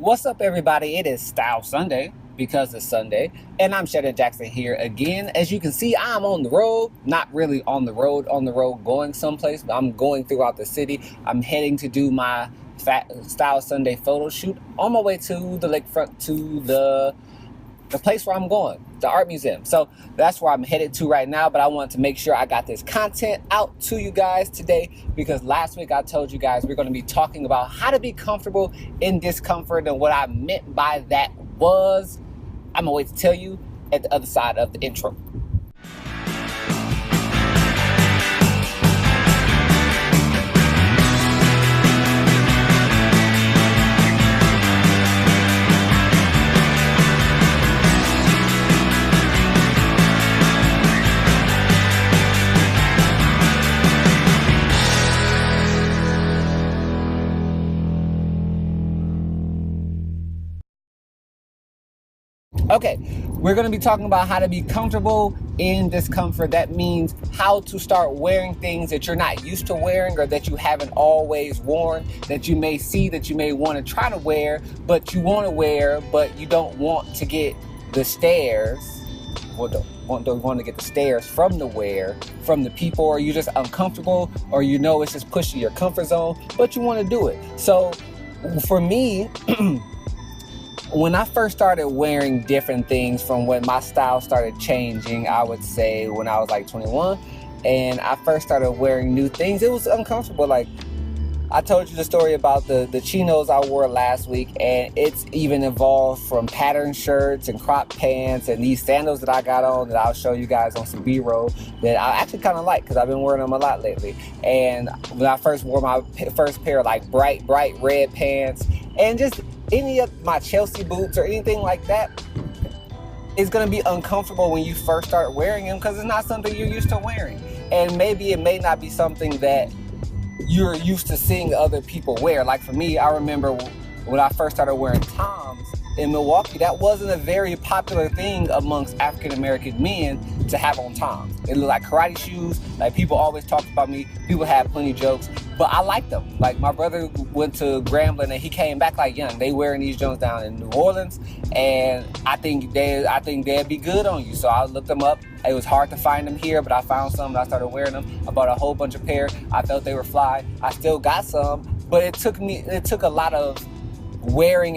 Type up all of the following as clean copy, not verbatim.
What's up, everybody? It is Style Sunday because it's Sunday, and I'm Shannon Jackson here again. As you can see, I'm on the road, not really on the road, going someplace, but I'm going throughout the city. I'm heading to do my Style Sunday photo shoot on my way to the lakefront, to the place where I'm going, the art museum. So that's where I'm headed to right now, but I wanted to make sure I got this content out to you guys today because last week I told you guys we're going to be talking about how to be comfortable in discomfort, and what I meant by that was, I'm gonna wait to tell you at the other side of the intro. Okay, we're going to be talking about how to be comfortable in discomfort. That means how to start wearing things that you're not used to wearing, or that you haven't always worn, that you may see, that you may want to try to wear, but you want to wear, but you don't want to get the stares, or don't want to get the stares from the people, or you're just uncomfortable, or you know it's just pushing your comfort zone, but you want to do it. So for me, when I first started wearing different things, from when my style started changing, I would say when I was like 21, and I first started wearing new things, it was uncomfortable. Like, I told you the story about the chinos I wore last week, and it's even evolved from pattern shirts and crop pants and these sandals that I got on that I'll show you guys on some B-roll that I actually kind of like because I've been wearing them a lot lately. And when I first wore my first pair of like bright red pants, and just any of my Chelsea boots or anything like that, it's going to be uncomfortable when you first start wearing them because it's not something you're used to wearing. And maybe it may not be something that you're used to seeing other people wear. Like for me, I remember when I first started wearing Toms in Milwaukee, that wasn't a very popular thing amongst African-American men to have on Toms. It looked like karate shoes. Like, people always talked about me. People had plenty of jokes, but I liked them. Like, my brother went to Grambling and he came back like young. They wearing these Jones down in New Orleans, and I think they'd be good on you. So I looked them up. It was hard to find them here, but I found some and I started wearing them. I bought a whole bunch of pair. I felt they were fly. I still got some, but it took a lot of wearing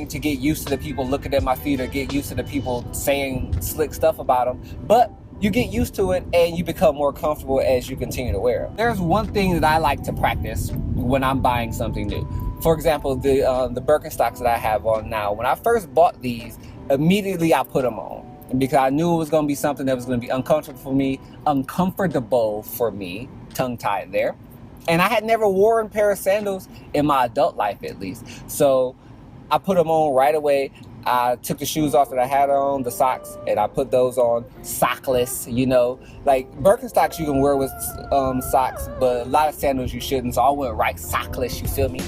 to get used to the people looking at my feet, or get used to the people saying slick stuff about them. But you get used to it and you become more comfortable as you continue to wear them. There's one thing that I like to practice when I'm buying something new. For example, the Birkenstocks that I have on now. When I first bought these, immediately I put them on because I knew it was going to be something that was going to be uncomfortable for me, tongue-tied there. And I had never worn a pair of sandals in my adult life, at least. So I put them on right away. I took the shoes off that I had on, the socks, and I put those on sockless, you know. Like, Birkenstocks you can wear with socks, but a lot of sandals you shouldn't. So I went right sockless, you feel me?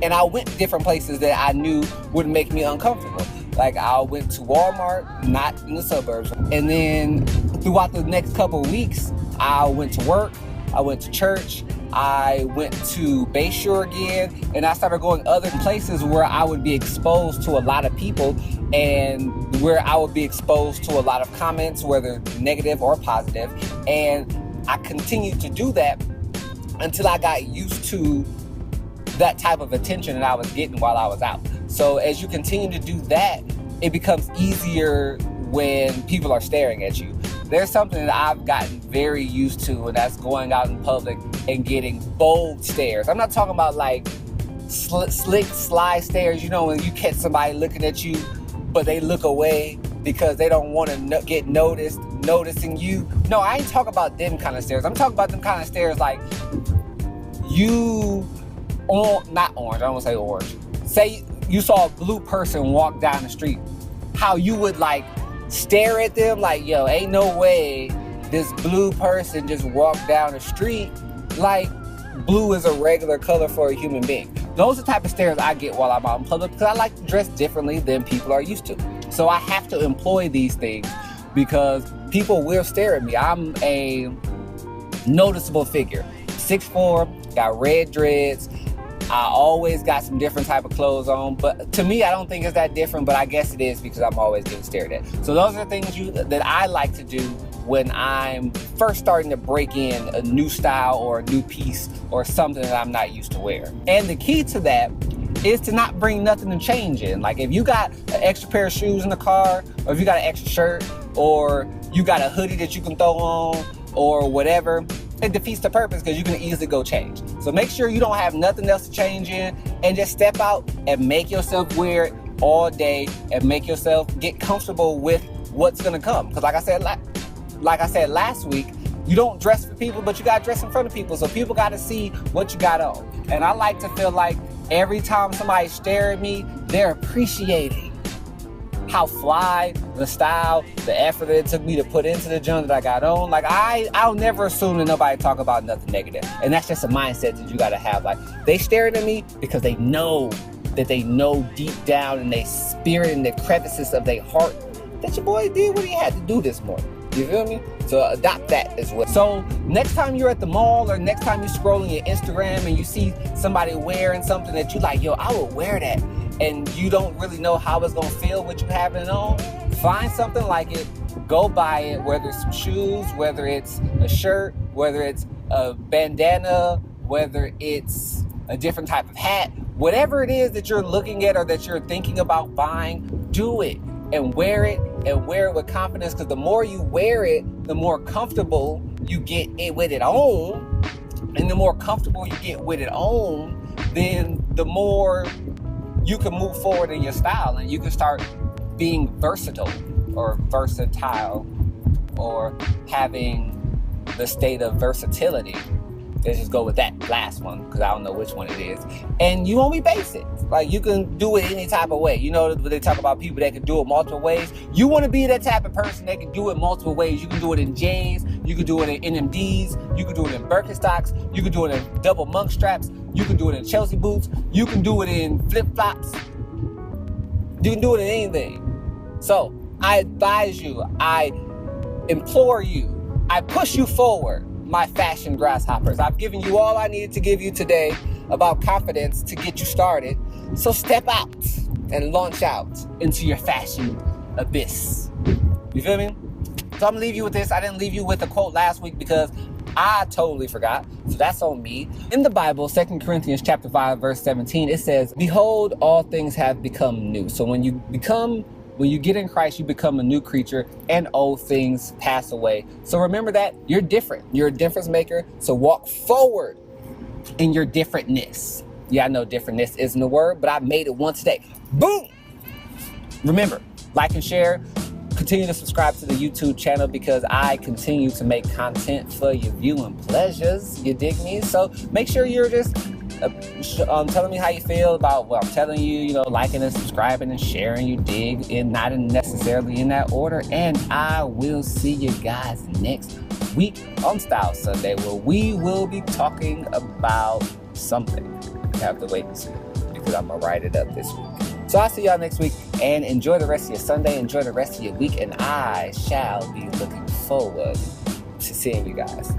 And I went different places that I knew would make me uncomfortable. Like, I went to Walmart, not in the suburbs. And then throughout the next couple of weeks, I went to work, I went to church, I went to Bayshore again, and I started going other places where I would be exposed to a lot of people, and where I would be exposed to a lot of comments, whether negative or positive. And I continued to do that until I got used to that type of attention that I was getting while I was out. So as you continue to do that, it becomes easier when people are staring at you. There's something that I've gotten very used to, and that's going out in public and getting bold stares. I'm not talking about like slick, sly stares, you know, when you catch somebody looking at you, but they look away because they don't want to get noticing you. No, I ain't talking about them kind of stares. I'm talking about them kind of stares like not orange, I don't want to say orange. Say you saw a blue person walk down the street, how you would like stare at them like, yo, ain't no way this blue person just walked down the street. Like, blue is a regular color for a human being. Those are the type of stares I get while I'm out in public because I like to dress differently than people are used to. So I have to employ these things because people will stare at me. I'm a noticeable figure. 6'4", got red dreads, I always got some different type of clothes on, but to me, I don't think it's that different, but I guess it is because I'm always getting stared at. So those are things that I like to do when I'm first starting to break in a new style or a new piece or something that I'm not used to wearing. And the key to that is to not bring nothing to change in. Like if you got an extra pair of shoes in the car, or if you got an extra shirt, or you got a hoodie that you can throw on, or whatever, it defeats the purpose because you can easily go change. So make sure you don't have nothing else to change in, and just step out and make yourself wear it all day and make yourself get comfortable with what's gonna come. Because like I said last week, you don't dress for people, but you gotta dress in front of people. So people gotta see what you got on. And I like to feel like every time somebody stare at me, they're appreciating how fly, the style, the effort that it took me to put into the junk that I got on. Like I'll never assume that nobody talk about nothing negative. And that's just a mindset that you gotta have. Like they staring at me because they know deep down in their spirit and the crevices of their heart that your boy did what he had to do this morning. You feel me? So adopt that as well. So next time you're at the mall, or next time you're scrolling your Instagram and you see somebody wearing something that you like, yo, I would wear that, and you don't really know how it's gonna feel with you having it on, find something like it, go buy it, whether it's some shoes, whether it's a shirt, whether it's a bandana, whether it's a different type of hat, whatever it is that you're looking at or that you're thinking about buying, do it and wear it with confidence, because the more you wear it, the more comfortable you get with it on. And the more comfortable you get with it on, then the more you can move forward in your style, and you can start being versatile or having the state of versatility. Let's just go with that last one because I don't know which one it is. And you won't be basic. Like you can do it any type of way. You know, they talk about people that can do it multiple ways. You want to be that type of person that can do it multiple ways. You can do it in J's. You can do it in NMDs. You can do it in Birkenstocks. You can do it in double monk straps. You can do it in Chelsea boots. You can do it in flip-flops. You can do it in anything. So I advise you, I implore you, I push you forward, my fashion grasshoppers. I've given you all I needed to give you today about confidence to get you started. So step out and launch out into your fashion abyss. You feel me? So I'm gonna leave you with this. I didn't leave you with a quote last week because I totally forgot. So that's on me. In the Bible, 2 Corinthians chapter 5, verse 17, it says, "Behold, all things have become new." So when you get in Christ, you become a new creature and old things pass away. So remember that you're different. You're a difference maker. So walk forward in your differentness. Yeah, I know differentness isn't a word, but I made it one today. Boom! Remember, like and share. Continue to subscribe to the YouTube channel because I continue to make content for your viewing pleasures. You dig me? So make sure you're just telling me how you feel about what I'm telling you, you know, liking and subscribing and sharing, you dig, and not necessarily in that order. And I will see you guys next week on Style Sunday, where we will be talking about something. You have to wait and see because I'm going to write it up this week. So I'll see y'all next week, and enjoy the rest of your Sunday, enjoy the rest of your week, and I shall be looking forward to seeing you guys.